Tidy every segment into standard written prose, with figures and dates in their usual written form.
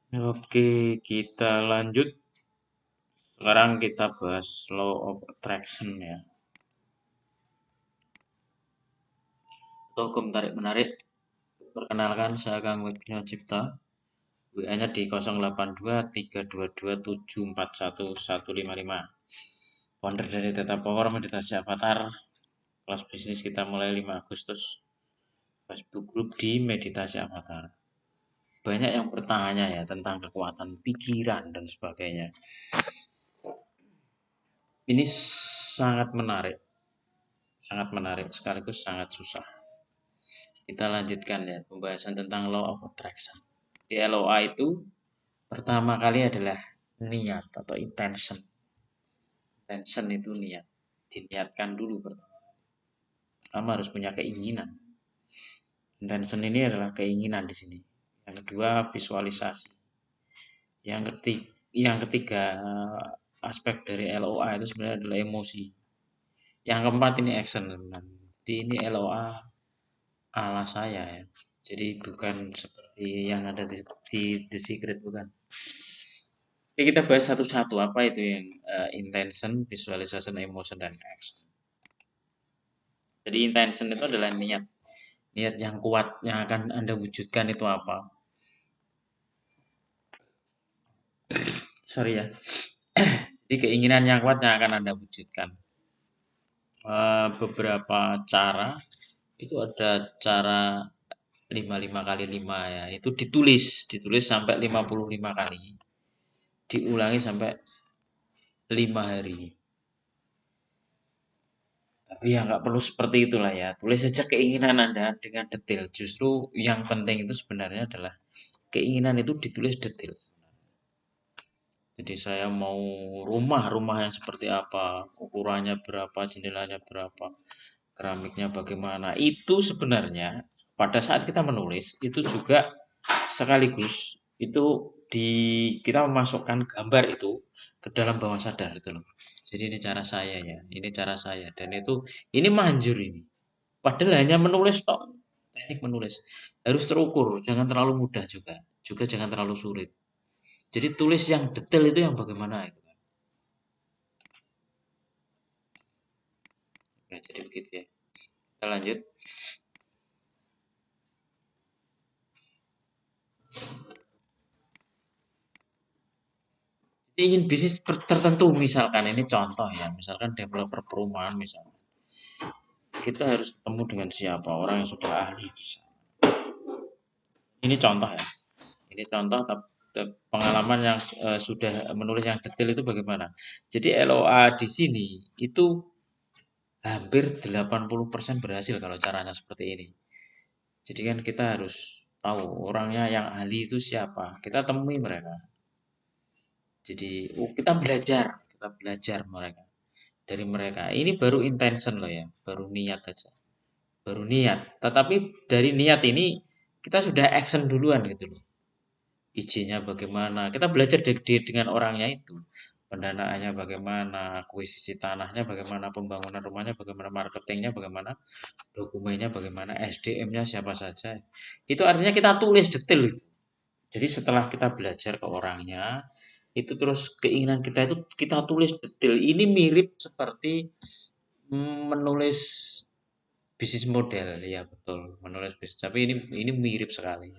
Oke, kita lanjut. Sekarang kita bahas law of attraction ya. Atau hukum tarik menarik. Perkenalkan, saya Kang Wigno Cipta. WA-nya di 082322714155. Founder dari Theta Power Meditasi Avatar. Kelas bisnis kita mulai 5 Agustus. Facebook group di Meditasi Avatar. Banyak yang bertanya ya tentang kekuatan pikiran dan sebagainya. Ini sangat menarik sekaligus sangat susah. Kita lanjutkan ya pembahasan tentang law of attraction. Di LOA itu pertama kali adalah niat atau intention. Intention itu niat, diniatkan dulu pertama. Pertama harus punya keinginan. Intention ini adalah keinginan di sini. Yang kedua visualisasi. Yang ketiga aspek dari LOA itu sebenarnya adalah emosi. Yang keempat ini action teman-teman. Jadi ini LOA ala saya ya. Jadi bukan seperti yang ada di The Secret, bukan. Oke, kita bahas satu-satu apa itu yang intention, visualization, emotion, dan action. Jadi intention itu adalah niat. Niat yang kuat yang akan Anda wujudkan itu apa? Sorry ya. Jadi keinginan yang kuat yang akan Anda wujudkan. Beberapa cara itu ada cara 55 kali 5 ya. Itu ditulis sampai 55 kali. Diulangi sampai 5 hari. Tapi ya nggak perlu seperti itulah ya. Tulis saja keinginan Anda dengan detail. Justru yang penting itu sebenarnya adalah keinginan itu ditulis detail. Jadi saya mau rumah yang seperti apa, ukurannya berapa, jendelanya berapa, keramiknya bagaimana. Itu sebenarnya pada saat kita menulis itu juga sekaligus itu kita memasukkan gambar itu ke dalam bawah sadar itu loh. Jadi ini cara saya ya, ini cara saya dan ini manjur ini. Padahal hanya menulis tok, teknik menulis harus terukur, jangan terlalu mudah juga jangan terlalu sulit. Jadi tulis yang detail itu yang bagaimana itu kan. Nah, jadi begitu ya. Kita lanjut. Ingin bisnis tertentu misalkan ini contoh ya, misalkan developer perumahan misalkan. Kita harus ketemu dengan siapa orang yang sudah ahli di sana. Ini contoh ya. Ini contoh pengalaman yang sudah menulis yang detail itu bagaimana. Jadi LOA di sini itu hampir 80% berhasil kalau caranya seperti ini. Jadi kan kita harus tahu orangnya yang ahli itu siapa. Kita temui mereka. Jadi kita belajar mereka dari mereka. Ini baru intention loh ya, baru niat aja. Baru niat. Tetapi dari niat ini kita sudah action duluan gitu loh. Izinnya bagaimana. Kita belajar dengan orangnya itu. Pendanaannya bagaimana, akuisisi tanahnya bagaimana, pembangunan rumahnya bagaimana, marketingnya bagaimana, dokumennya bagaimana, SDM-nya siapa saja. Itu artinya kita tulis detail. Jadi setelah kita belajar ke orangnya, itu terus keinginan kita itu kita tulis detail. Ini mirip seperti menulis bisnis model ya betul, menulis bisnis. Tapi ini mirip sekali.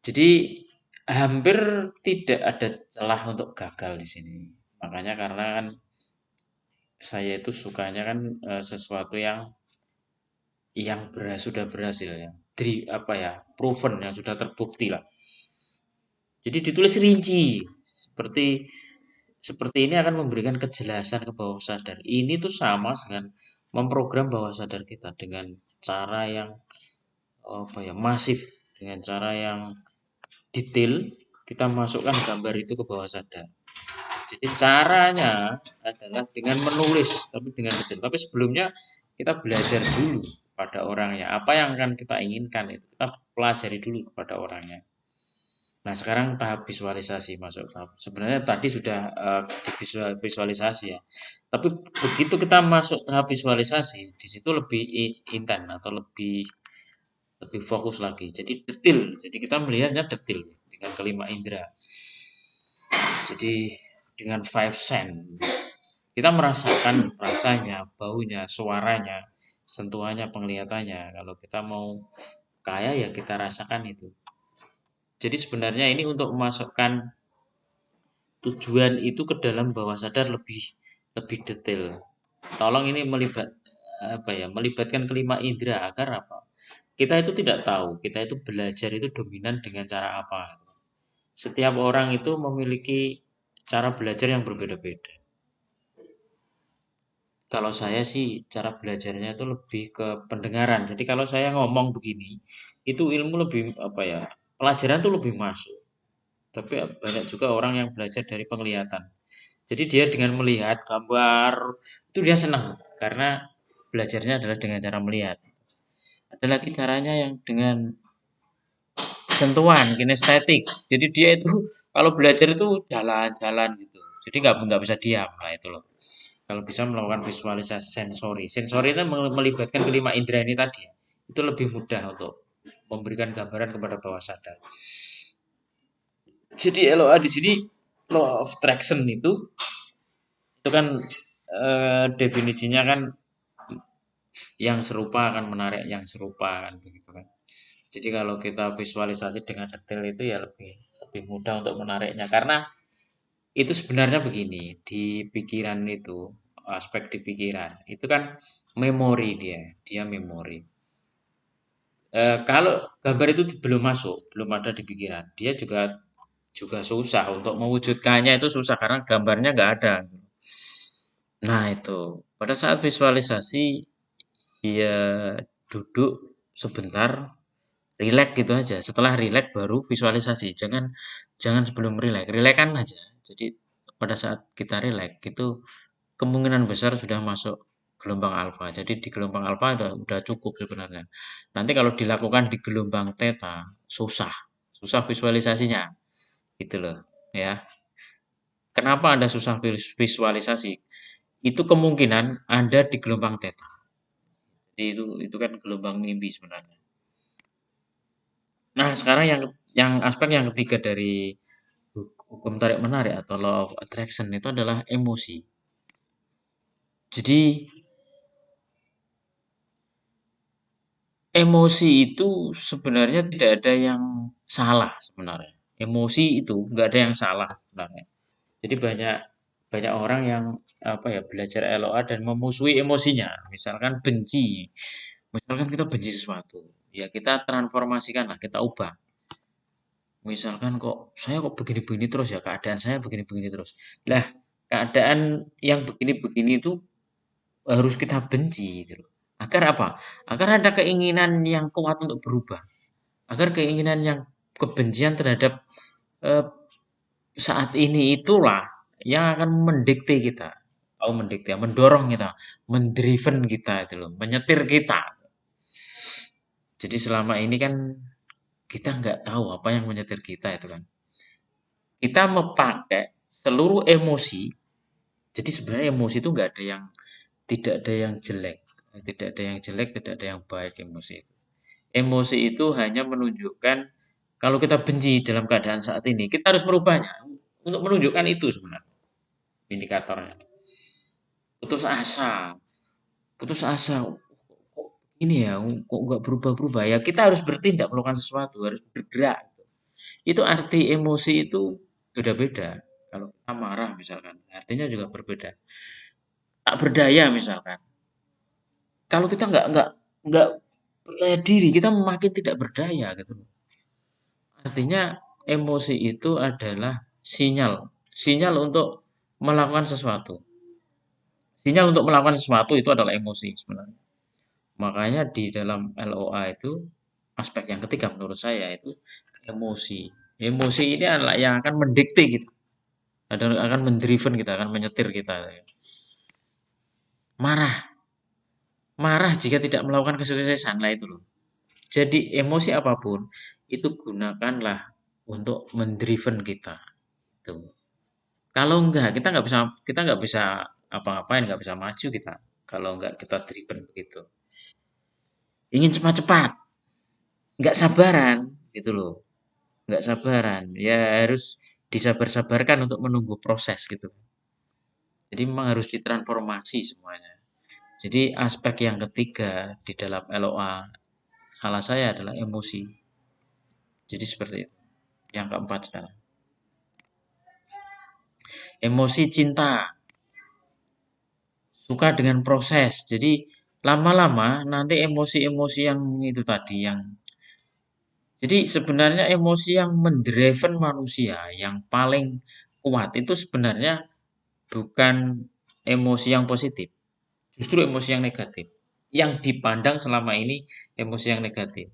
Jadi hampir tidak ada celah untuk gagal di sini. Makanya karena kan saya itu sukanya kan sesuatu yang sudah berhasil ya. Apa ya, proven yang sudah terbukti lah. Jadi ditulis rinci seperti seperti ini akan memberikan kejelasan ke bawah sadar. Ini tuh sama dengan memprogram bawah sadar kita dengan cara yang apa ya masif, dengan cara yang detail. Kita masukkan gambar itu ke bawah sadar. Jadi caranya adalah dengan menulis, tapi dengan detail. Tapi sebelumnya kita belajar dulu pada orangnya. Apa yang akan kita inginkan itu kita pelajari dulu kepada orangnya. Nah, sekarang tahap visualisasi masuk tahap. Sebenarnya tadi sudah visualisasi ya. Tapi begitu kita masuk tahap visualisasi, di situ lebih intens atau lebih fokus lagi. Jadi detail. Jadi kita melihatnya detail dengan kelima indera. Jadi dengan five sense kita merasakan rasanya, baunya, suaranya, sentuhannya, penglihatannya. Kalau kita mau kaya ya kita rasakan itu. Jadi sebenarnya ini untuk memasukkan tujuan itu ke dalam bawah sadar lebih detail. Tolong ini melibatkan kelima indera agar apa? Kita itu tidak tahu, kita itu belajar itu dominan dengan cara apa. Setiap orang itu memiliki cara belajar yang berbeda-beda. Kalau saya sih cara belajarnya itu lebih ke pendengaran. Jadi kalau saya ngomong begini, itu ilmu lebih pelajaran itu lebih masuk. Tapi banyak juga orang yang belajar dari penglihatan. Jadi dia dengan melihat gambar itu dia senang karena belajarnya adalah dengan cara melihat. Ada lagi caranya yang dengan sentuhan, kinestetik. Jadi dia itu kalau belajar itu jalan-jalan gitu. Jadi nggak bisa diam lah itu loh. Kalau bisa melakukan visualisasi sensori. Sensori itu melibatkan kelima indera ini tadi. Itu lebih mudah untuk memberikan gambaran kepada bawah sadar. Jadi LOA di sini law of attraction itu kan definisinya kan yang serupa akan menarik yang serupa kan begitu kan. Jadi kalau kita visualisasi dengan detail itu ya lebih mudah untuk menariknya karena itu sebenarnya begini di pikiran itu aspek di pikiran itu kan memori dia memori. Kalau gambar itu belum masuk belum ada di pikiran dia juga susah untuk mewujudkannya itu susah karena gambarnya nggak ada. Nah itu pada saat visualisasi ya duduk sebentar rileks gitu aja. Setelah rileks baru visualisasi. Jangan sebelum rileks. Rileks kan aja. Jadi pada saat kita rileks itu kemungkinan besar sudah masuk gelombang alfa. Jadi di gelombang alfa udah cukup sebenarnya. Nanti kalau dilakukan di gelombang theta susah visualisasinya. Gitu loh, ya. Kenapa Anda susah visualisasi? Itu kemungkinan Anda di gelombang theta. Jadi itu kan gelombang mimpi sebenarnya. Nah, sekarang yang aspek yang ketiga dari hukum tarik menarik atau law of attraction itu adalah emosi. Jadi emosi itu sebenarnya tidak ada yang salah sebenarnya. Emosi itu nggak ada yang salah sebenarnya. Jadi banyak orang yang belajar LOA dan memusuhi emosinya. Misalkan benci. Misalkan kita benci sesuatu, ya kita transformasikan lah, kita ubah. Misalkan saya kok begini-begini terus ya, keadaan saya begini-begini terus. Lah, keadaan yang begini-begini itu harus kita benci gitu loh. Agar apa? Agar ada keinginan yang kuat untuk berubah. Agar keinginan yang kebencian terhadap eh, saat ini itulah yang akan mendikte kita. Mendikte, mendorong kita, mendriven kita itu loh, menyetir kita. Jadi selama ini kan kita nggak tahu apa yang menyetir kita itu kan. Kita memakai seluruh emosi. Jadi sebenarnya emosi itu nggak ada yang tidak ada yang jelek, tidak ada yang jelek, tidak ada yang baik emosi itu. Emosi itu hanya menunjukkan kalau kita benci dalam keadaan saat ini, kita harus merubahnya untuk menunjukkan itu sebenarnya indikatornya. Putus asa, putus asa. Kok ini ya, kok nggak berubah-berubah ya? Kita harus bertindak melakukan sesuatu, harus bergerak. Itu arti emosi itu beda-beda. Kalau kita marah misalkan, artinya juga berbeda. Tak berdaya misalkan. Kalau kita nggak percaya diri, kita makin tidak berdaya gitu. Artinya emosi itu adalah sinyal untuk melakukan sesuatu. Sinyal untuk melakukan sesuatu itu adalah emosi sebenarnya. Makanya di dalam LOA itu aspek yang ketiga menurut saya itu emosi. Emosi ini adalah yang akan mendikte kita, akan mendriven kita, akan menyetir kita. Marah jika tidak melakukan kesuksesan lah itu loh. Jadi emosi apapun itu gunakanlah untuk mendriven kita. Tuh. Kalau enggak kita nggak bisa apa-apain, nggak bisa maju kita. Kalau enggak kita driven begitu. Ingin cepat-cepat, nggak sabaran gitu loh. nggak sabaran. Ya harus disabar-sabarkan untuk menunggu proses gitu. Jadi memang harus ditransformasi semuanya. Jadi aspek yang ketiga di dalam LOA ala saya adalah emosi. Jadi seperti itu. Yang keempat sekarang. Emosi cinta. Suka dengan proses. Jadi lama-lama nanti emosi-emosi yang itu tadi yang jadi sebenarnya emosi yang mendriven manusia yang paling kuat itu sebenarnya bukan emosi yang positif, justru emosi yang negatif. Yang dipandang selama ini emosi yang negatif.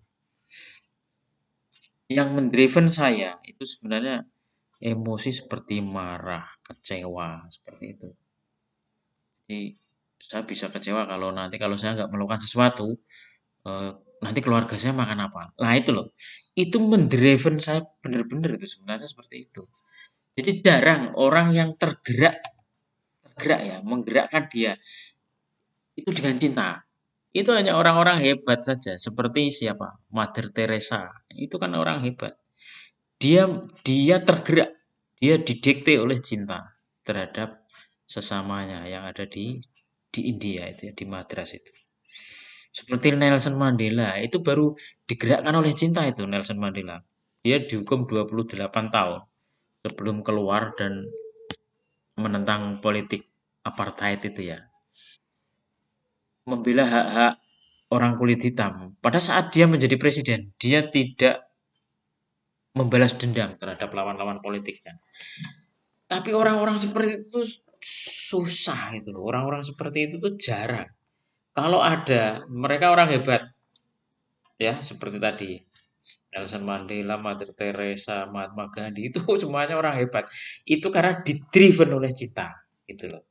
Yang mendriven saya itu sebenarnya emosi seperti marah, kecewa, seperti itu. Jadi saya bisa kecewa kalau saya nggak melakukan sesuatu, eh, nanti keluarga saya makan apa. Nah itu loh, itu mendriven saya benar-benar itu sebenarnya seperti itu. Jadi jarang orang yang tergerak ya, menggerakkan dia itu dengan cinta. Itu hanya orang-orang hebat saja, seperti siapa? Mother Teresa. Itu kan orang hebat. Dia dia tergerak, dia didikte oleh cinta terhadap sesamanya yang ada di India itu ya, di Madras itu. Seperti Nelson Mandela, itu baru digerakkan oleh cinta itu Nelson Mandela. Dia dihukum 28 tahun sebelum keluar dan menentang politik apartheid itu ya. Membela hak-hak orang kulit hitam. Pada saat dia menjadi presiden, dia tidak membalas dendam terhadap lawan-lawan politiknya. Tapi orang-orang seperti itu susah itu loh. Orang-orang seperti itu tuh jarang. Kalau ada, mereka orang hebat ya, seperti tadi. Nelson Mandela, Mother Teresa, Mahatma Gandhi itu semuanya orang hebat. Itu karena didriven oleh cinta, gitu loh.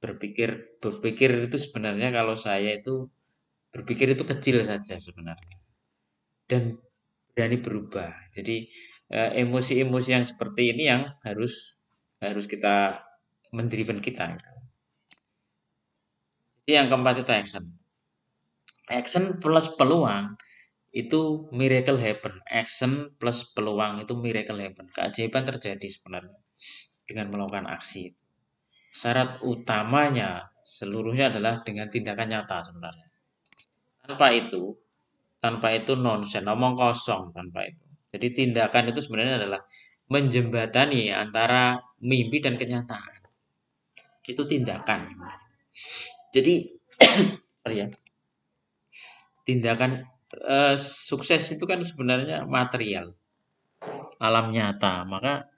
Berpikir berpikir itu sebenarnya kalau saya itu berpikir itu kecil saja sebenarnya dan berani berubah. Jadi emosi-emosi yang seperti ini yang harus harus kita mendriven kita. Jadi yang keempat itu action. Action plus peluang itu miracle happen. Action plus peluang itu miracle happen. Keajaiban terjadi sebenarnya dengan melakukan aksi. Syarat utamanya seluruhnya adalah dengan tindakan nyata sebenarnya. Tanpa itu, tanpa itu nonsen, omong kosong tanpa itu. Jadi tindakan itu sebenarnya adalah menjembatani antara mimpi dan kenyataan. Itu tindakan. Jadi, sorry ya, tindakan sukses itu kan sebenarnya material, alam nyata. Maka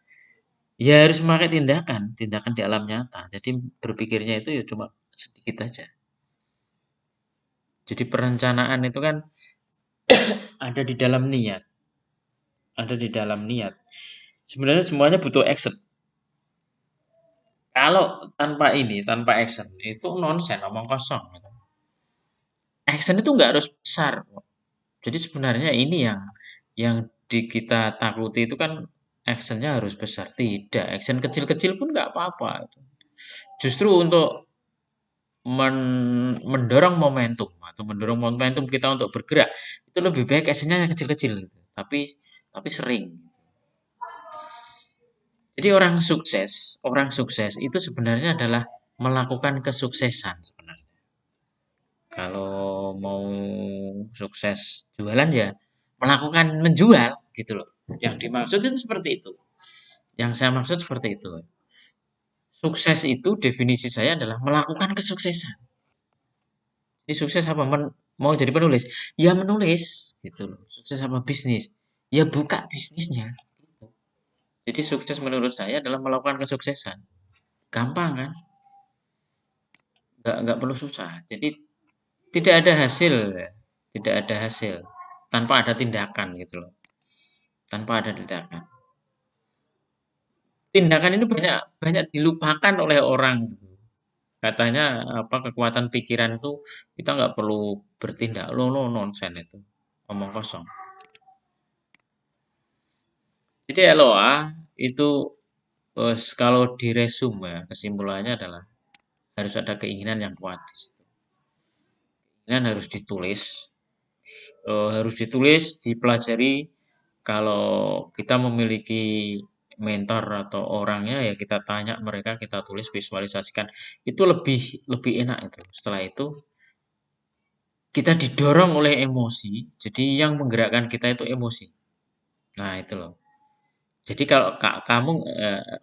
ya harus memakai tindakan, tindakan di alam nyata. Jadi berpikirnya itu ya cuma sedikit aja. Jadi perencanaan itu kan ada di dalam niat, ada di dalam niat. Sebenarnya semuanya butuh action. Kalau tanpa ini, tanpa action, itu nonsen, omong kosong. Action itu nggak harus besar. Jadi sebenarnya ini yang di kita takuti itu kan actionnya harus besar. Tidak, action kecil-kecil pun nggak apa-apa. Justru untuk mendorong momentum atau mendorong momentum kita untuk bergerak itu lebih baik actionnya yang kecil-kecil gitu. Tapi sering. Jadi orang sukses itu sebenarnya adalah melakukan kesuksesan sebenarnya. Kalau mau sukses jualan ya melakukan menjual gitu loh. Yang dimaksud itu seperti itu. Yang saya maksud seperti itu. Sukses itu definisi saya adalah melakukan kesuksesan. Jadi sukses apa? Mau jadi penulis? Ya menulis gitu loh. Sukses apa bisnis? Ya buka bisnisnya. Jadi sukses menurut saya adalah melakukan kesuksesan. Gampang kan? Nggak perlu susah. Jadi tidak ada hasil, ya. Tidak ada hasil tanpa ada tindakan gitu loh. Tanpa ada tindakan. Tindakan ini banyak banyak dilupakan oleh orang. Katanya apa kekuatan pikiran itu kita nggak perlu bertindak. Lo nonsen itu. Omong kosong. Jadi LOA itu kalau diresume ya, kesimpulannya adalah harus ada keinginan yang kuat. Keinginan harus ditulis, dipelajari Kalau kita memiliki mentor atau orangnya ya kita tanya mereka, kita tulis, visualisasikan. Itu lebih lebih enak itu. Setelah itu kita didorong oleh emosi. Jadi yang menggerakkan kita itu emosi. Nah, itu loh. Jadi kalau kamu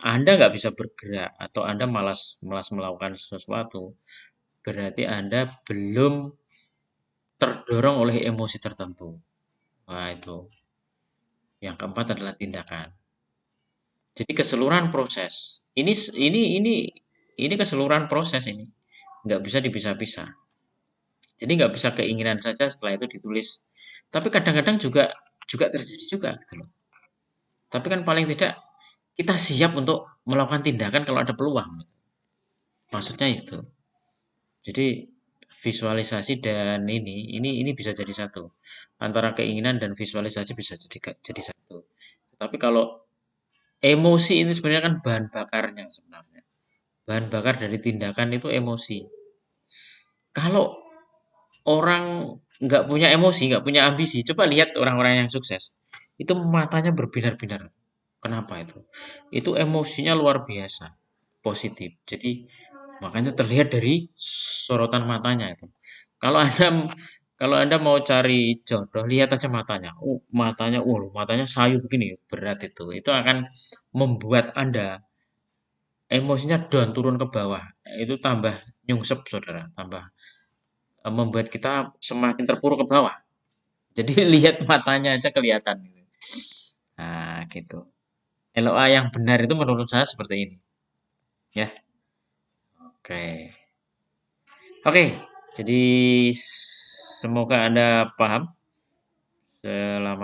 Anda nggak bisa bergerak atau Anda malas malas melakukan sesuatu, berarti Anda belum terdorong oleh emosi tertentu. Nah, itu. Yang keempat adalah tindakan. Jadi keseluruhan proses. Ini keseluruhan proses ini. Nggak bisa dipisah-pisah. Jadi nggak bisa keinginan saja setelah itu ditulis. Tapi kadang-kadang juga juga terjadi juga gitu loh. Tapi kan paling tidak kita siap untuk melakukan tindakan kalau ada peluang. Maksudnya itu. Jadi visualisasi dan ini bisa jadi satu. Antara keinginan dan visualisasi bisa jadi satu. Tapi kalau emosi ini sebenarnya kan bahan bakarnya sebenarnya. Bahan bakar dari tindakan itu emosi. Kalau orang nggak punya emosi, nggak punya ambisi, coba lihat orang-orang yang sukses. Itu matanya berbinar-binar. Kenapa itu? Itu emosinya luar biasa, positif. Jadi makanya terlihat dari sorotan matanya itu. Kalau Anda kalau Anda mau cari jodoh, lihat aja matanya. Matanya sayu begini, berat itu. Itu akan membuat Anda emosinya down turun ke bawah. Itu tambah nyungsep, saudara. Tambah membuat kita semakin terpuruk ke bawah. Jadi lihat matanya aja kelihatan. Nah, gitu. LOA yang benar itu menurut saya seperti ini. Ya, oke. Oke, jadi semoga Anda paham. Selamat